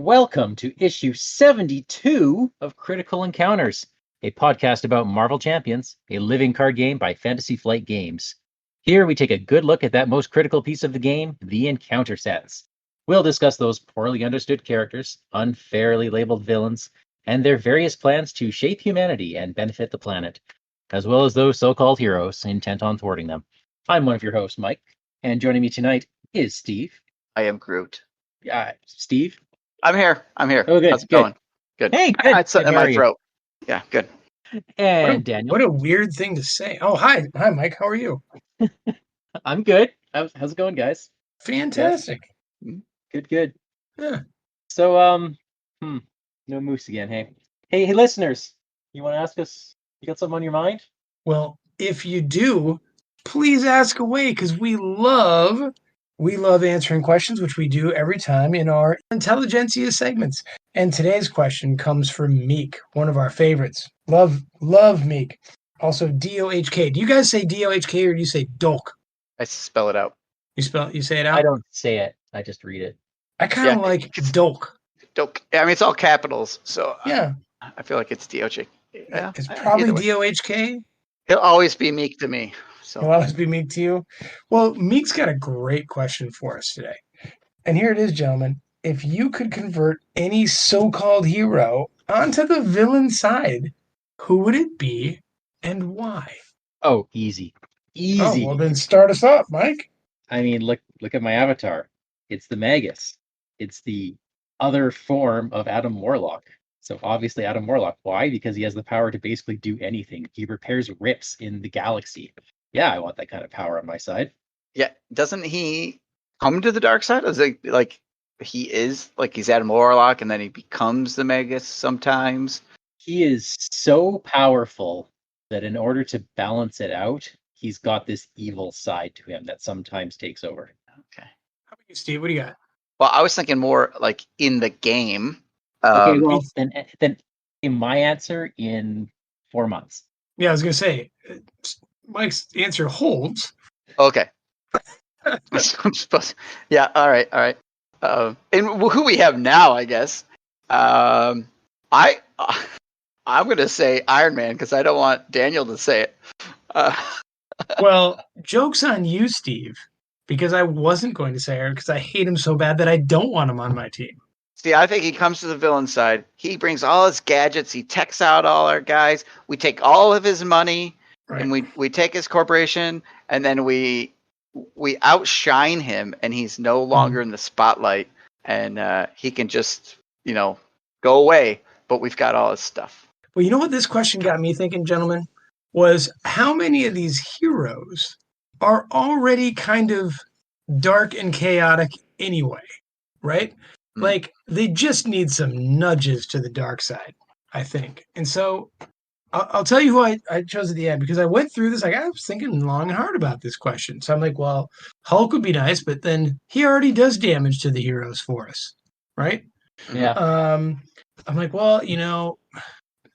Welcome to issue 72 of Critical Encounters, a podcast about Marvel Champions, a living card game by Fantasy Flight Games. Here we take a good look at that most critical piece of the game, the encounter sets. We'll discuss those poorly understood characters, unfairly labeled villains, and their various plans to shape humanity and benefit the planet, as well as those so-called heroes intent on thwarting them. I'm one of your hosts, Mike, and joining me tonight is Steve. I am Groot. Steve? I'm here. Oh, good. How's it going? Good. Hey, good. It's in my throat. Yeah, good. And Daniel. What a weird thing to say. Oh, hi, Mike. How are you? I'm good. How's it going, guys? Fantastic. Good. Yeah. So, no moose again. Hey, listeners. You want to ask us? You got something on your mind? Well, if you do, please ask away because we love answering questions, which we do every time in our Intelligentsia segments. And today's question comes from Meek, one of our favorites. Love Meek. Also, D-O-H-K. Do you guys say D-O-H-K or do you say Dolk? I spell it out. You say it out? I don't say it. I just read it. I kind of like Dolk. Dolk. I mean, it's all capitals, so yeah. I feel like it's D-O-H-K. Yeah, it's probably D-O-H-K. He'll always be Meek to me. So. He'll always be Meek to you. Well, Meek's got a great question for us today. And here it is, gentlemen. If you could convert any so-called hero onto the villain side, who would it be and why? Oh, easy. Oh, well, then start us up, Mike. I mean, look at my avatar. It's the Magus. It's the other form of Adam Warlock. So obviously Adam Warlock. Why? Because he has the power to basically do anything. He repairs rips in the galaxy. Yeah, I want that kind of power on my side. Yeah, doesn't he come to the dark side? Is it like he's Adam Warlock and then he becomes the Magus sometimes? He is so powerful that in order to balance it out, he's got this evil side to him that sometimes takes over. Okay. How about you, Steve? What do you got? Well, I was thinking more like in the game. Okay, well, then in my answer in 4 months. Yeah, I was going to say, Mike's answer holds. Okay. Yeah, all right. And who we have now, I guess. I'm going to say Iron Man because I don't want Daniel to say it. Well, joke's on you, Steve, because I wasn't going to say Iron because I hate him so bad that I don't want him on my team. See, I think he comes to the villain side. He brings all his gadgets. He techs out all our guys. We take all of his money. Right. And we take his corporation, and then we outshine him, and he's no longer in the spotlight, and he can just, go away, but we've got all his stuff. Well, you know what this question got me thinking, gentlemen, was how many of these heroes are already kind of dark and chaotic anyway, right? Mm-hmm. Like, they just need some nudges to the dark side, I think. And so I'll tell you who I chose at the end, because I went through this. I was thinking long and hard about this question. So I'm like, well, Hulk would be nice, but then he already does damage to the heroes for us, right? Yeah. I'm like, well,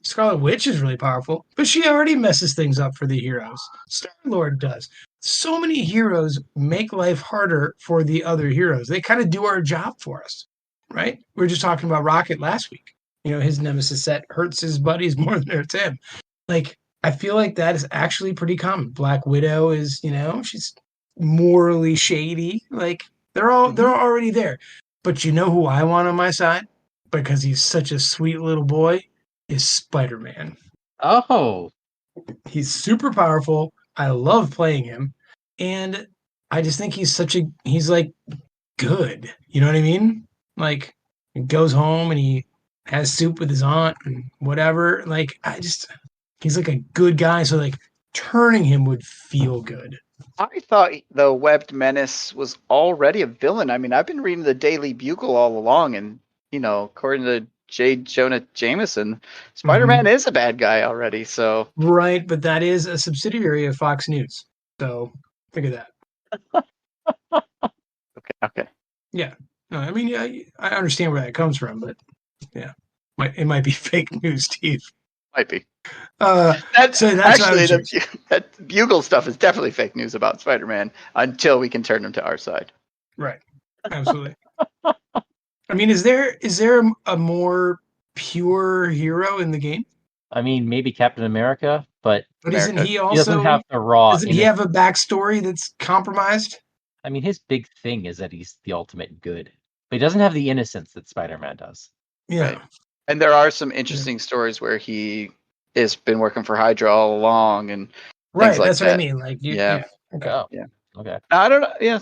Scarlet Witch is really powerful, but she already messes things up for the heroes. Star-Lord does. So many heroes make life harder for the other heroes. They kind of do our job for us, right? We were just talking about Rocket last week. His Nemesis set hurts his buddies more than it hurts him. Like, I feel like that is actually pretty common. Black Widow is, she's morally shady. Like, they're already there. But you know who I want on my side? Because he's such a sweet little boy, is Spider-Man. Oh. He's super powerful. I love playing him. And I just think he's like good. You know what I mean? Like, he goes home and he has soup with his aunt and whatever. Like, he's like a good guy. So like turning him would feel good. I thought the Webbed Menace was already a villain. I mean, I've been reading the Daily Bugle all along, and according to J. Jonah Jameson, Spider-Man is a bad guy already. So right, but that is a subsidiary of Fox News. So think of that. Okay. Yeah. No, I mean, I understand where that comes from, but yeah, it might be fake news, Steve. Might be. That's actually that Bugle stuff is definitely fake news about Spider-Man until we can turn him to our side. Right. Absolutely. I mean, is there a more pure hero in the game? I mean, maybe Captain America, but But isn't he he doesn't also? have the raw. Doesn't he have a backstory that's compromised? I mean, his big thing is that he's the ultimate good, but he doesn't have the innocence that Spider-Man does. Yeah. Right. And there are some interesting stories where he has been working for Hydra all along, and Right. like That's that. what I mean. Like, Yeah. Okay. Oh, Yeah. Okay. I don't know. Yeah,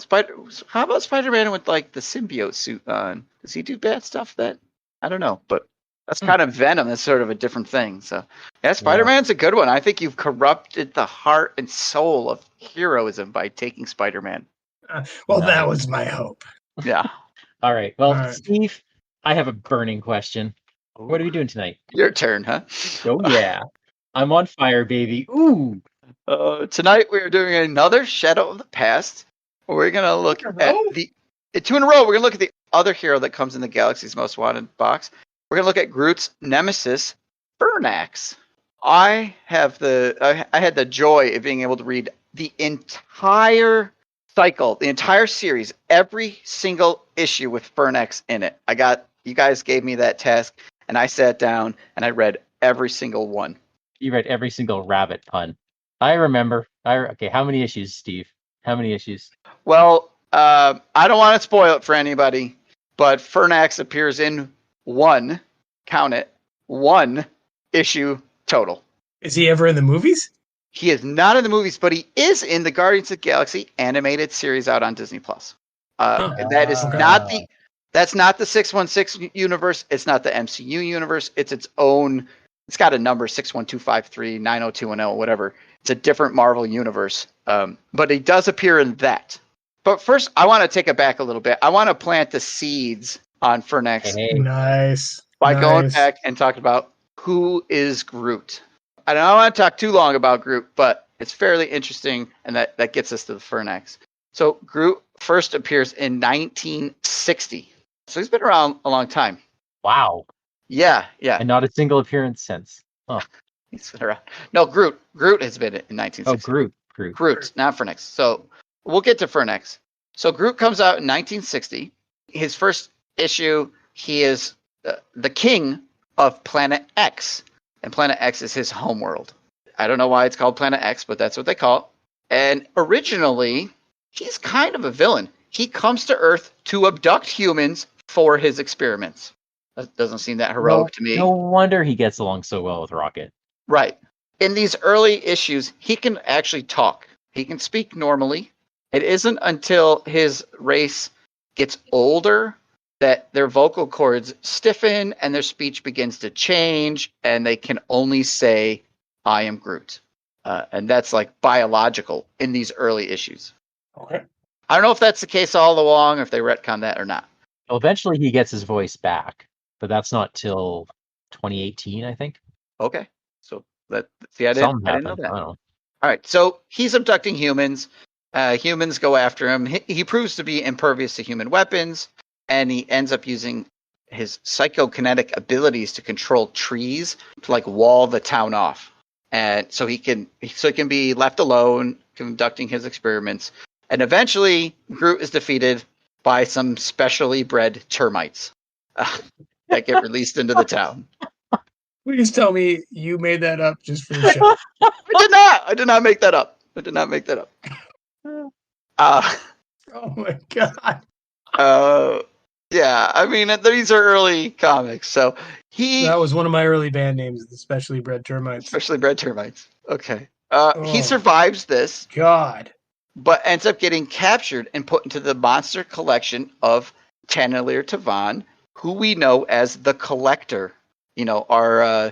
How about Spider-Man with like the symbiote suit on? Does he do bad stuff? That I don't know, but that's kind of Venom. That's sort of a different thing. So yeah, Spider-Man's a good one. I think you've corrupted the heart and soul of heroism by taking Spider-Man. Well, that was my hope. Yeah. All right. Well, All right. Steve, I have a burning question. What are we doing tonight? Your turn, huh? Oh yeah, I'm on fire, baby. Ooh. Tonight we are doing another Shadow of the Past. We're gonna look at the 2 in a row. We're gonna look at the other hero that comes in the Galaxy's Most Wanted box. We're gonna look at Groot's nemesis, Furnax. I had the joy of being able to read the entire cycle, the entire series, every single issue with Furnax in it. You guys gave me that task, and I sat down and I read every single one. You read every single rabbit pun. I remember. Okay, how many issues, Steve? How many issues? Well, I don't want to spoil it for anybody, but Furnax appears in one issue total. Is he ever in the movies? He is not in the movies, but he is in the Guardians of the Galaxy animated series out on Disney Plus. That is that's not the 616 universe. It's not the MCU universe. It's its own. It's got a number 61253 90210 whatever. It's a different Marvel universe. But he does appear in that. But first, I want to take it back a little bit. I want to plant the seeds on Furnax. Nice. By going back and talking about who is Groot. I don't want to talk too long about Groot, but it's fairly interesting, and that gets us to the Furnax. So Groot first appears in 1960. So he's been around a long time. Wow. Yeah. And not a single appearance since. Oh. He's been around. No, Groot. Groot has been in 1960. Oh, Groot, not Furnax. So we'll get to Furnax. So Groot comes out in 1960. His first issue, he is the king of Planet X. And Planet X is his homeworld. I don't know why it's called Planet X, but that's what they call it. And originally, he's kind of a villain. He comes to Earth to abduct humans for his experiments. That doesn't seem that heroic to me. No wonder he gets along so well with Rocket. Right. In these early issues, he can actually talk. He can speak normally. It isn't until his race gets older that their vocal cords stiffen and their speech begins to change, and they can only say, I am Groot. And that's like biological in these early issues. Okay. I don't know if that's the case all along, or if they retcon that or not. Well, eventually he gets his voice back, but that's not till 2018, I think. Okay. So I didn't know that. All right. So he's abducting humans. Humans go after him. He proves to be impervious to human weapons, and he ends up using his psychokinetic abilities to control trees to like wall the town off. And so he can be left alone conducting his experiments. And eventually Groot is defeated by some specially bred termites that get released into the town. Please tell me you made that up just for the show. I did not make that up. Oh my god. Yeah, I mean, these are early comics, so that was one of my early band names, the Specially Bred Termites. Specially Bred Termites. Okay. He survives this. God. But ends up getting captured and put into the monster collection of Tannelir Tavan, who we know as the Collector. You know, our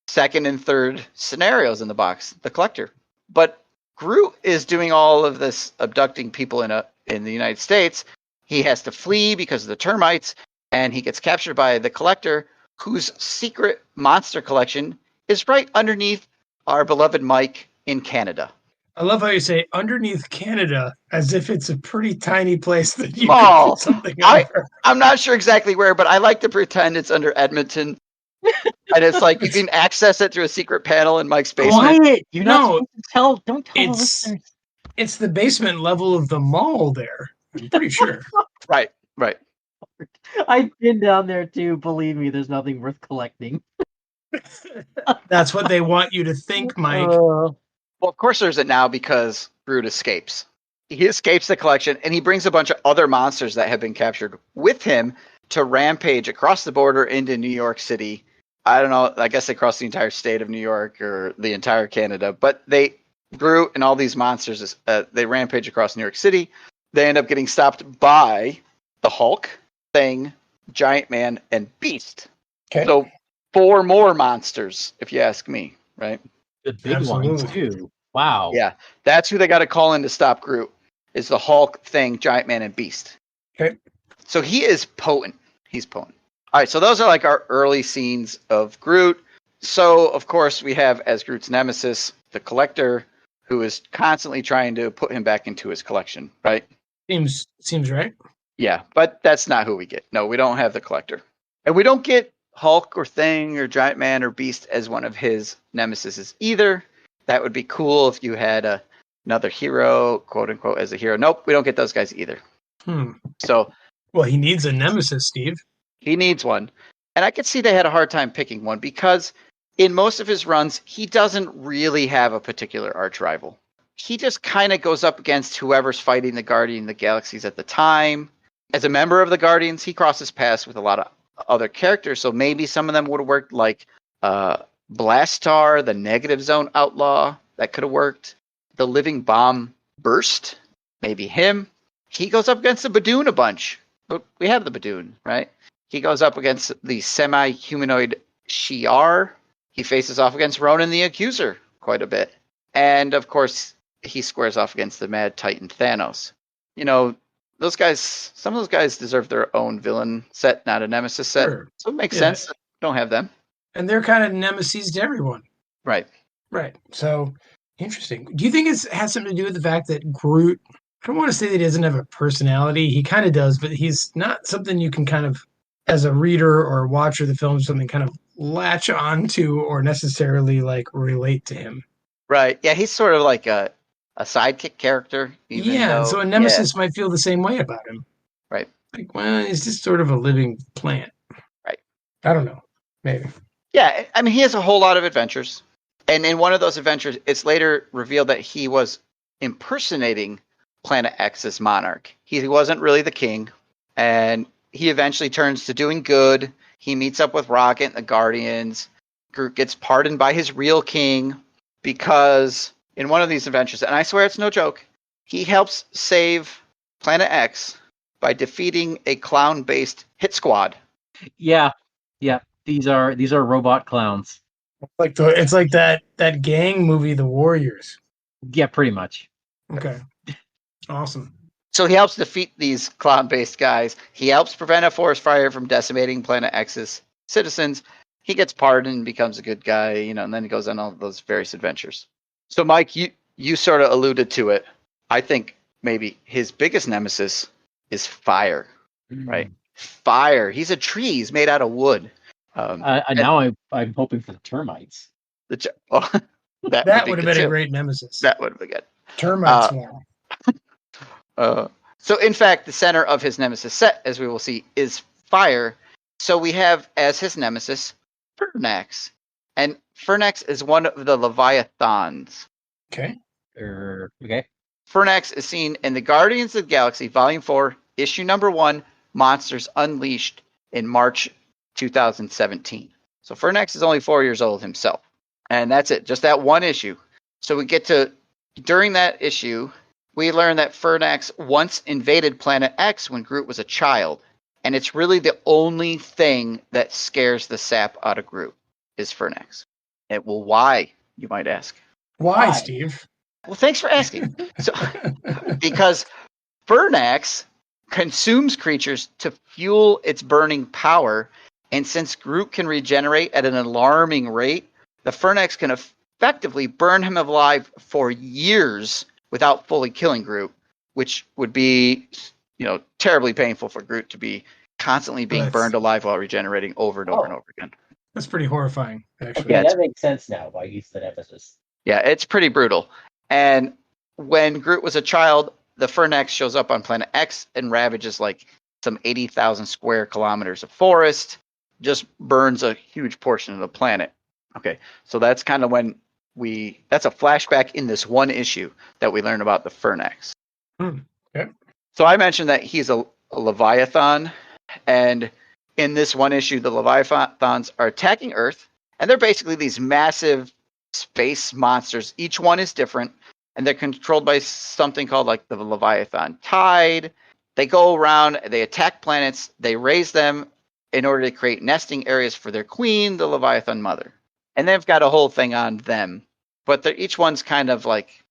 second and third scenarios in the box, the Collector. But Groot is doing all of this abducting people in the United States. He has to flee because of the termites, and he gets captured by the Collector, whose secret monster collection is right underneath our beloved Mike in Canada. I love how you say underneath Canada, as if it's a pretty tiny place that you can put something under. I'm not sure exactly where, but I like to pretend it's under Edmonton. And it's like you can access it through a secret panel in Mike's basement. Quiet! You're not supposed to don't tell the listeners. It's the basement level of the mall there. I'm pretty sure. Right. I've been down there too. Believe me, there's nothing worth collecting. That's what they want you to think, Mike. Well, of course there's it now because Groot escapes. He escapes the collection and he brings a bunch of other monsters that have been captured with him to rampage across the border into New York City. I don't know. I guess they cross the entire state of New York or the entire Canada, but Groot and all these monsters, they rampage across New York City. They end up getting stopped by the Hulk, Thing, Giant Man, and Beast. Okay. So 4 more monsters, if you ask me, right? The big Absolutely. ones too. Wow. Yeah, that's who they got to call in to stop Groot. Is the Hulk, Thing, Giant Man, and Beast. Okay. So he is potent. He's potent. All right, so those are like our early scenes of Groot. So, of course, we have as Groot's nemesis, the Collector, who is constantly trying to put him back into his collection, right? Seems right. Yeah, but that's not who we get. No, we don't have the Collector. And we don't get Hulk or Thing or Giant Man or Beast as one of his nemesis either. That would be cool if you had another hero, quote unquote, as a hero. Nope, we don't get those guys either. So, well, he needs a nemesis, Steve. He needs one. And I could see they had a hard time picking one because in most of his runs, he doesn't really have a particular arch rival. He just kind of goes up against whoever's fighting the Guardian of the Galaxies at the time. As a member of the Guardians, he crosses paths with a lot of other characters, so maybe some of them would have worked, like Blastar, the Negative Zone Outlaw. That could have worked. The Living Bomb Burst, maybe him. He goes up against the Badoon a bunch. But we have the Badoon, right? He goes up against the semi-humanoid Shi'ar. He faces off against Ronan the Accuser quite a bit. And, of course, he squares off against the Mad Titan Thanos. You know, those guys, some of those guys deserve their own villain set, not a nemesis set. Sure. So it makes sense that we don't have them. And they're kind of nemesis to everyone. Right. Right. So, interesting. Do you think it has something to do with the fact that Groot, I don't want to say that he doesn't have a personality. He kind of does, but he's not something you can kind of, as a reader or a watcher of the film, something kind of latch onto or necessarily like relate to him. Right. Yeah, he's sort of like a sidekick character. Yeah, so a nemesis might feel the same way about him. Right. Like, well, he's just sort of a living plant. Right. I don't know. Maybe. Yeah, I mean, he has a whole lot of adventures. And in one of those adventures, it's later revealed that he was impersonating Planet X's monarch. He wasn't really the king. And he eventually turns to doing good. He meets up with Rocket and the Guardians. Groot gets pardoned by his real king because in one of these adventures, and I swear it's no joke, he helps save Planet X by defeating a clown-based hit squad. Yeah. These are robot clowns. It's like that gang movie, The Warriors. Yeah, pretty much. Okay. Awesome. So he helps defeat these clown-based guys. He helps prevent a forest fire from decimating Planet X's citizens. He gets pardoned, becomes a good guy, and then he goes on all those various adventures. So, Mike, you sort of alluded to it. I think maybe his biggest nemesis is fire, right? Fire. He's a tree. He's made out of wood. Now I'm hoping for the termites. That would have been a great nemesis. That would have been good. Termite swarm. So, in fact, the center of his nemesis set, as we will see, is fire. So we have as his nemesis Furnax. And Furnax is one of the Leviathans. Okay. Okay. Furnax is seen in the Guardians of the Galaxy, Volume 4, Issue Number 1, Monsters Unleashed, in March 2017. So Furnax is only 4 years old himself. And that's it, just that one issue. So we get to, during that issue, we learn that Furnax once invaded Planet X when Groot was a child. And it's really the only thing that scares the sap out of Groot is Furnax. Well, why, you might ask? Why, Steve? Well, thanks for asking. So, because Furnax consumes creatures to fuel its burning power, and since Groot can regenerate at an alarming rate, the Furnax can effectively burn him alive for years without fully killing Groot, which would be, terribly painful for Groot to be constantly being burned alive while regenerating over and over and over again. That's pretty horrifying, actually. Okay, that makes sense now why he's the nemesis. Yeah, it's pretty brutal. And when Groot was a child, the Furnax shows up on Planet X and ravages like some 80,000 square kilometers of forest, just burns a huge portion of the planet. Okay, so that's kind of when that's a flashback in this one issue that we learn about the Furnax. Okay. So I mentioned that he's a Leviathan, and in this one issue, the Leviathans are attacking Earth, and they're basically these massive space monsters. Each one is different, and they're controlled by something called like the Leviathan Tide. They go around, they attack planets, they raise them in order to create nesting areas for their queen, the Leviathan Mother. And they've got a whole thing on them. But each one's kind of like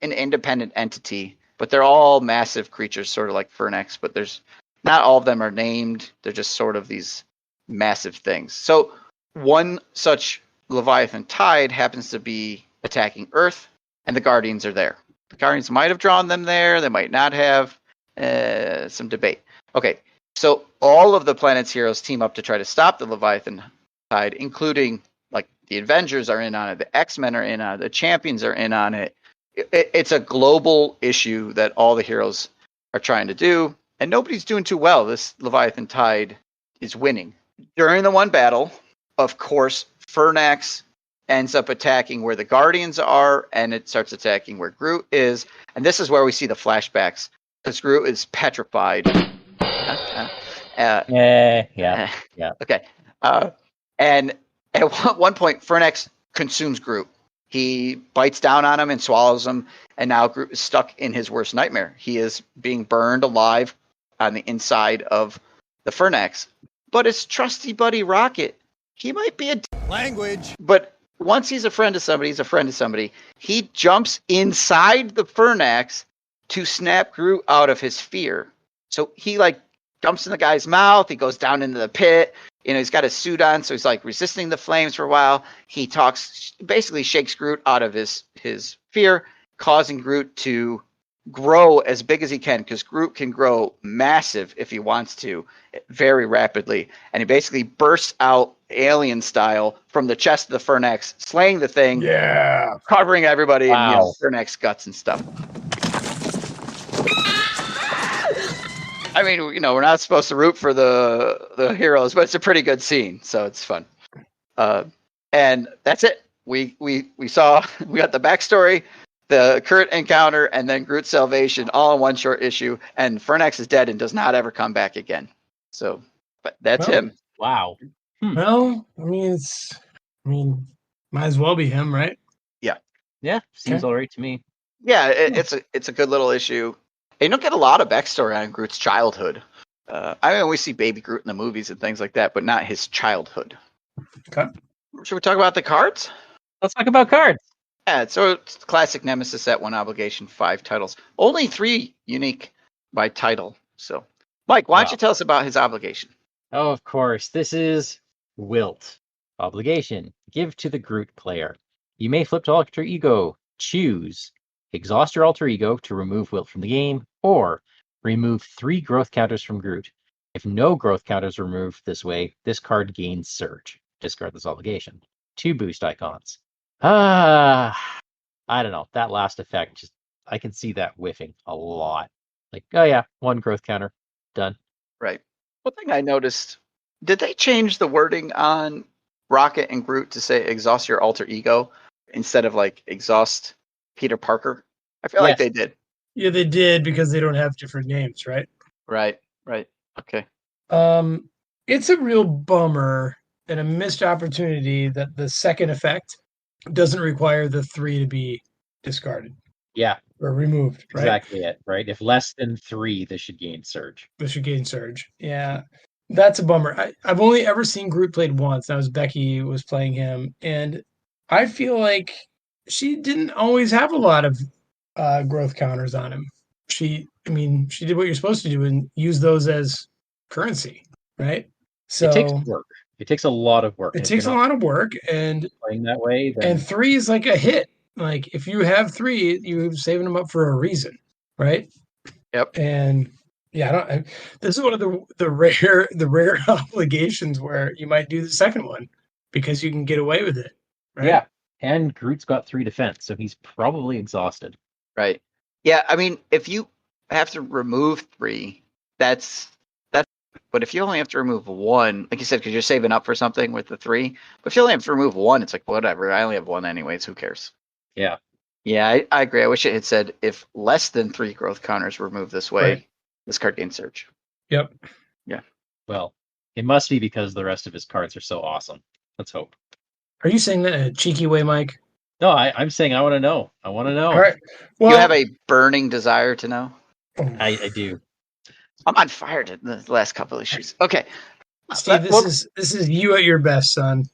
an independent entity, but they're all massive creatures, sort of like Furnax, but there's not all of them are named. They're just sort of these massive things. So one such Leviathan Tide happens to be attacking Earth, and the Guardians are there. The Guardians might have drawn them there. They might not have. Some debate. Okay, so all of the planet's heroes team up to try to stop the Leviathan Tide, including like the Avengers are in on it, the X-Men are in on it, the Champions are in on it. It's a global issue that all the heroes are trying to do, and nobody's doing too well. This Leviathan Tide is winning. During the one battle, of course, Furnax ends up attacking where the Guardians are, and it starts attacking where Groot is. And this is where we see the flashbacks, because Groot is petrified. Yeah. Okay. And at one point, Furnax consumes Groot. He bites down on him and swallows him, and now Groot is stuck in his worst nightmare. He is being burned alive on the inside of the Furnax. But his trusty buddy Rocket, he might be a language. But once he's a friend of somebody, he's a friend of somebody. He jumps inside the Furnax to snap Groot out of his fear. So he like jumps in the guy's mouth. He goes down into the pit. You know, he's got his suit on, so he's like resisting the flames for a while. He basically shakes Groot out of his fear, causing Groot to grow as big as he can, because Groot can grow massive if he wants to, very rapidly. And he basically bursts out alien style from the chest of the Furnax, slaying the thing, covering everybody in Furnax guts and stuff. I mean, you know, we're not supposed to root for the heroes, but it's a pretty good scene, so it's fun. And that's it. We got the backstory, the current encounter, and then Groot's salvation all in one short issue. And Furnax is dead and does not ever come back again. So, but that's him. Wow. Well, I mean, might as well be him, right? Yeah. Seems all right to me. Yeah, it's a good little issue. And you don't get a lot of backstory on Groot's childhood. I mean, we see Baby Groot in the movies and things like that, but not his childhood. Okay. Should we talk about the cards? Let's talk about cards. Yeah, so it's classic Nemesis set, 1 obligation, 5 titles. Only 3 unique by title. So, Mike, why don't you tell us about his obligation? Oh, of course. This is Wilt. Obligation. Give to the Groot player. You may flip to alter ego. Choose. Exhaust your alter ego to remove Wilt from the game, or remove 3 growth counters from Groot. If no growth counters are removed this way, this card gains Surge. Discard this obligation. 2 boost icons. I don't know. That last effect, I can see that whiffing a lot. Like, oh yeah, 1 growth counter. Done. Right. One thing I noticed, did they change the wording on Rocket and Groot to say exhaust your alter ego instead of like exhaust Peter Parker? I feel like they did. Yeah, they did, because they don't have different names, right? Right. Okay. It's a real bummer and a missed opportunity that the second effect doesn't require the 3 to be discarded. Yeah. Or removed, right? Exactly it, right? If less than 3, this should gain Surge. This should gain Surge. Yeah. That's a bummer. I've only ever seen Groot played once. That was Becky was playing him. And I feel like she didn't always have a lot of growth counters on him. She did what you're supposed to do and use those as currency, right? So it takes work. It takes a lot of work. It takes a lot of work, and playing that way. And 3 is like a hit. Like if you have 3, you're saving them up for a reason, right? Yep. And yeah, this is one of the rare obligations where you might do the second one because you can get away with it, right? Yeah. And Groot's got 3 defense, so he's probably exhausted. Right. Yeah, I mean, if you have to remove 3, that's But if you only have to remove one, like you said, because you're saving up for something with the 3, but if you only have to remove one, it's like, whatever. I only have one anyways. Who cares? Yeah. Yeah, I agree. I wish it had said if less than 3 growth counters were moved this way, Right. this card gains Surge. Yep. Yeah. Well, it must be because the rest of his cards are so awesome. Let's hope. Are you saying that in a cheeky way, Mike? No, I'm saying I want to know. I want to know. All right. Well, You have a burning desire to know? I do. I'm on fire in the last couple of issues. Okay. Steve, this is you at your best, son.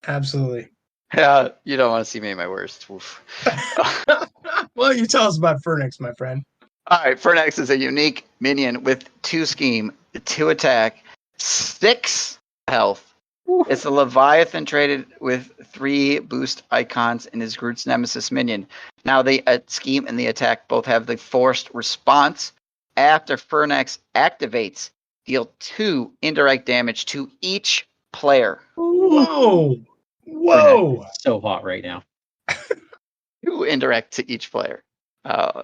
Absolutely. Yeah, you don't want to see me at my worst. Oof. Well, you tell us about Furnax, my friend. All right, Furnax is a unique minion with 2 scheme, 2 attack, 6 health. It's a Leviathan traded with 3 boost icons in his Groot's Nemesis minion. Now the scheme and the attack both have the forced response. After Furnax activates, deal 2 indirect damage to each player. Whoa. Whoa. It's so hot right now. 2 indirect to each player.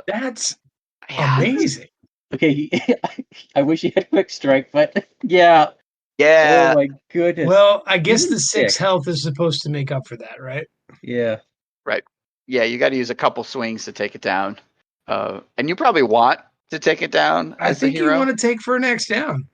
That's Yeah. amazing. Okay, I wish he had quick strike, but yeah. Yeah. Oh my goodness. Well, I guess He's the 6 sick. health is supposed to make up for that, right? Yeah. Right. Yeah, you got to use a couple swings to take it down. And you probably want to take it down I as the think you hero. want to take Furnax down.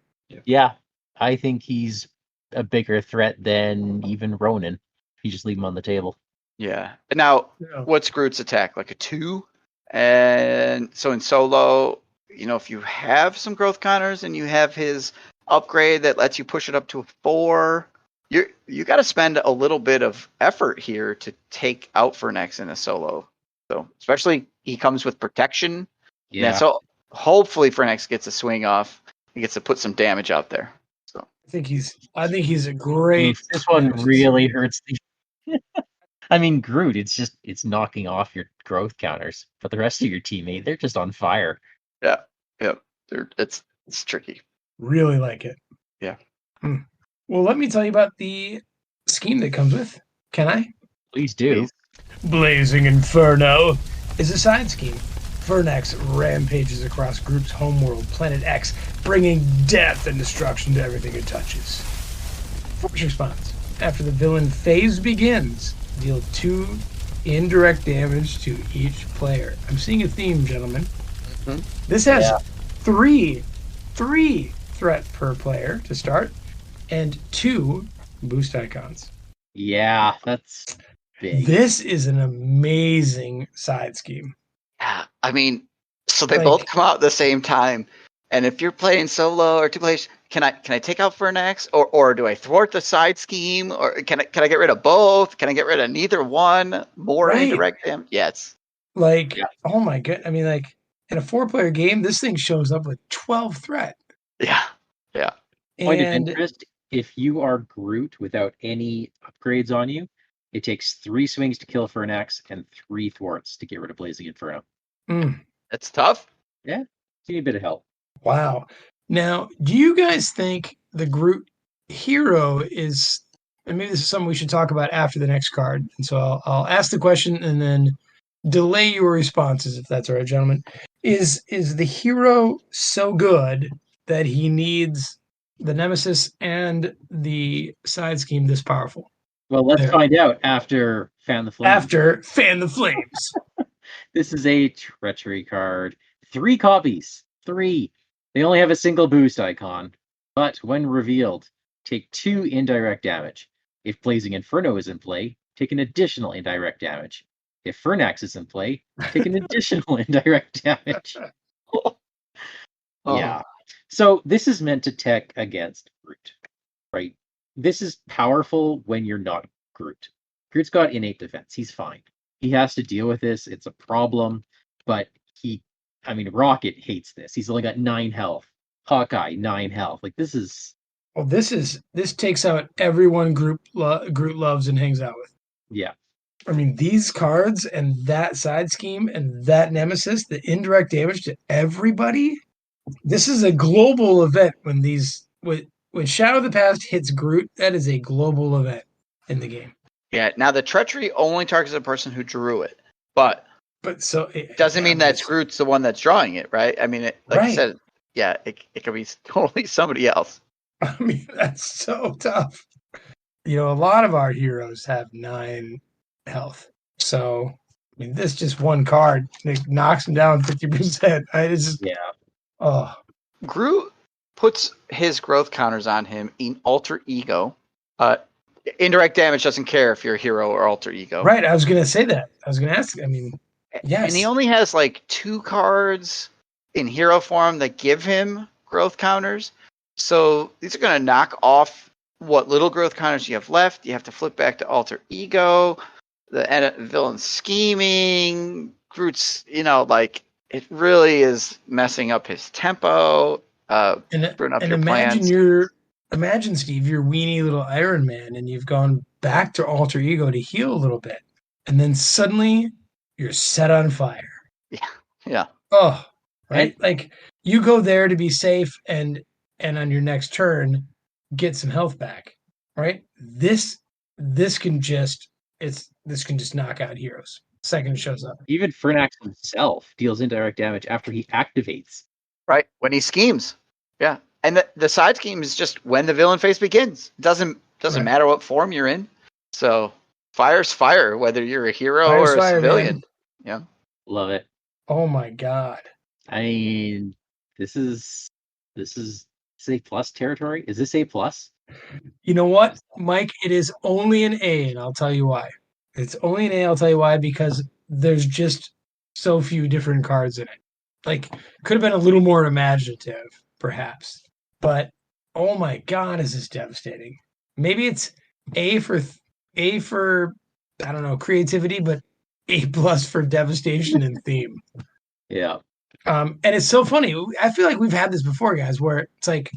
Yeah. I think he's a bigger threat than even Ronan. You just leave him on the table. Yeah. And now, Yeah. what's Groot's attack? Like a 2? And so in solo, if you have some growth counters and you have his upgrade that lets you push it up to a 4, you got to spend a little bit of effort here to take out Furnax in a solo. So especially he comes with protection. Yeah. And so hopefully Furnax gets a swing off. He gets to put some damage out there. So I think he's a great. This one really hurts the I mean, Groot, it's knocking off your growth counters, but the rest of your teammate, they're just on fire. yeah. It's tricky. Really like it. Yeah. Well, let me tell you about the scheme that comes with. Can I? Please do. Blazing Inferno is a side scheme. Furnax rampages across Groot's homeworld, Planet X, bringing death and destruction to everything it touches. Force response. After the villain phase begins, deal 2 indirect damage to each player. I'm seeing a theme, gentlemen. Mhm. This has 3 threat per player to start, and 2 boost icons. Yeah, that's big. This is an amazing side scheme. Yeah, I mean, so they Like- both come out at the same time. And if you're playing solo or 2 players, can I take out Furnax, or do I thwart the side scheme, or can I get rid of both? Can I get rid of neither one? More Right. indirect damage? Yes. Like, Yeah. oh my god! I mean, like in a 4-player game, this thing shows up with 12 threat. Yeah. Point of And interest, if you are Groot without any upgrades on you, it takes 3 swings to kill Furnax and 3 thwarts to get rid of Blazing Inferno. That's tough. You need a bit of help. wow. Now, do you guys think the Groot hero is? And maybe this is something we should talk about after the next card. And so I'll ask the question and then delay your responses, if that's all right, gentlemen. Is the hero so good that he needs the Nemesis and the side scheme this powerful? Well, let's There. find out after Fan the Flame. After Fan the Flames. This is a treachery card. 3 copies. 3. They only have a single boost icon, but when revealed, take 2 indirect damage. If Blazing Inferno is in play, take an additional indirect damage. If Furnax is in play, take an additional indirect damage. Yeah. So this is meant to tech against Groot, right? This is powerful when you're not Groot. Groot's got innate defense. He's fine. He has to deal with this. It's a problem, but Rocket hates this. He's only got 9 health. Hawkeye, 9 health. Like, this is... Well, this takes out everyone Groot loves and hangs out with. Yeah. I mean, these cards and that side scheme and that Nemesis, the indirect damage to everybody. This is a global event when Shadow of the Past hits Groot. That is a global event in the game. Yeah. Now the treachery only targets a person who drew it, but so it doesn't mean that Groot's the one that's drawing it, right? I mean, I said, yeah, it could be totally somebody else. I mean, that's so tough. A lot of our heroes have 9 health. So, I mean, this just one card knocks them down 50%. It's just, Yeah. oh. Groot puts his growth counters on him in alter ego. Indirect damage doesn't care if you're a hero or alter ego. Right, I was going to say that. I was going to ask. I mean, yes. And he only has like 2 cards in hero form that give him growth counters. So these are going to knock off what little growth counters you have left. You have to flip back to alter ego. The villain scheming. Groot's, it really is messing up his tempo. Screwing up your plans. Imagine, Steve, you're weenie little Iron Man, and you've gone back to alter ego to heal a little bit, and then suddenly you're set on fire. Yeah. Oh, right. Like you go there to be safe, and on your next turn, get some health back. Right. This can just knock out heroes. Second it shows up. Even Furnax himself deals indirect damage after he activates. Right, when he schemes. Yeah. And the side scheme is just when the villain phase begins. It doesn't matter what form you're in. So fire's fire, whether you're a hero or a civilian. Man. Yeah. Love it. Oh my God. I mean, this is A plus territory. Is this A plus? You know what, Mike? It is only an A, and I'll tell you why. It's only an A. I'll tell you why, because there's just so few different cards in it. Like, could have been a little more imaginative, perhaps. But oh my God, is this devastating? Maybe it's A for I don't know, creativity, but A plus for devastation and theme. Yeah. And it's so funny. I feel like we've had this before, guys, where it's like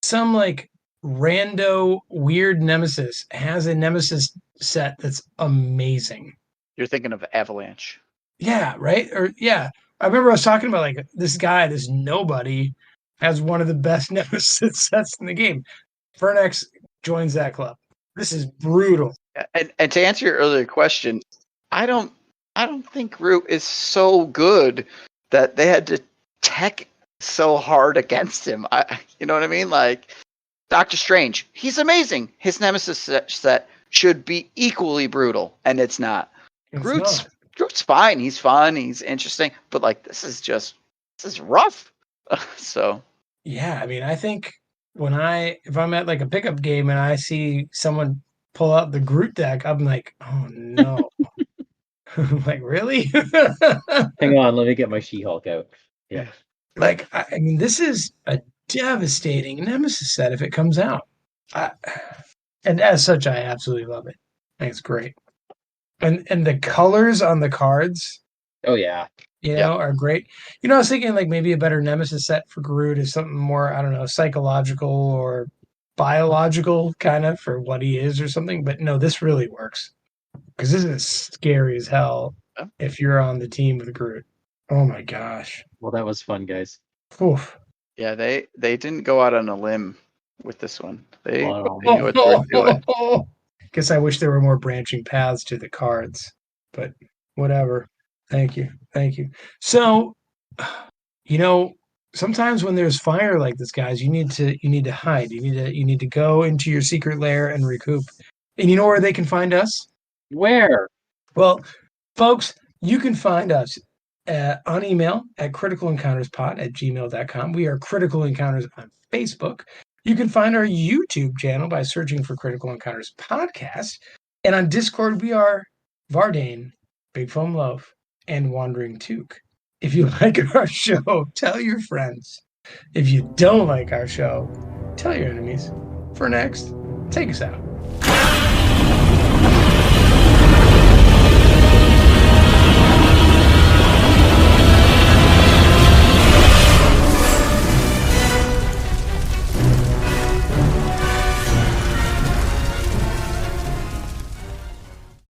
some like rando weird Nemesis has a Nemesis set that's amazing. You're thinking of Avalanche. Yeah, right? Or yeah. I remember I was talking about like this guy, this nobody, has one of the best Nemesis sets in the game. Furnax joins that club. This is brutal. And to answer your earlier question, I don't think Groot is so good that they had to tech so hard against him. You know what I mean? Like Doctor Strange, he's amazing. His Nemesis set should be equally brutal, and it's not. Groot's fine. He's fun. He's interesting. But like, this is rough. So. Yeah, I mean, I think if I'm at like a pickup game and I see someone pull out the Groot deck, I'm like, oh no. I'm like, really? Hang on, let me get my She-Hulk out. Yeah. Like, I mean, this is a devastating Nemesis set if it comes out. And as such, I absolutely love it. I think it's great. And the colors on the cards. Oh yeah. Are great. I was thinking like maybe a better Nemesis set for Groot is something more, I don't know, psychological or biological kind of for what he is or something. But no, this really works. Because this is scary as hell if you're on the team with Groot. Oh my gosh. Well, that was fun, guys. Oof. Yeah, they didn't go out on a limb with this one. They knew what they were doing. Guess I wish there were more branching paths to the cards, but whatever. Thank you. So, sometimes when there's fire like this, guys, you need to hide. You need to go into your secret lair and recoup. And you know where they can find us? Where? Well, folks, you can find us on email at criticalencounterspod@gmail.com. We are Critical Encounters on Facebook. You can find our YouTube channel by searching for Critical Encounters Podcast. And on Discord, we are Vardane, Big Foam Loaf, and Wandering Took. If you like our show, tell your friends. If you don't like our show, tell your enemies. For next, take us out.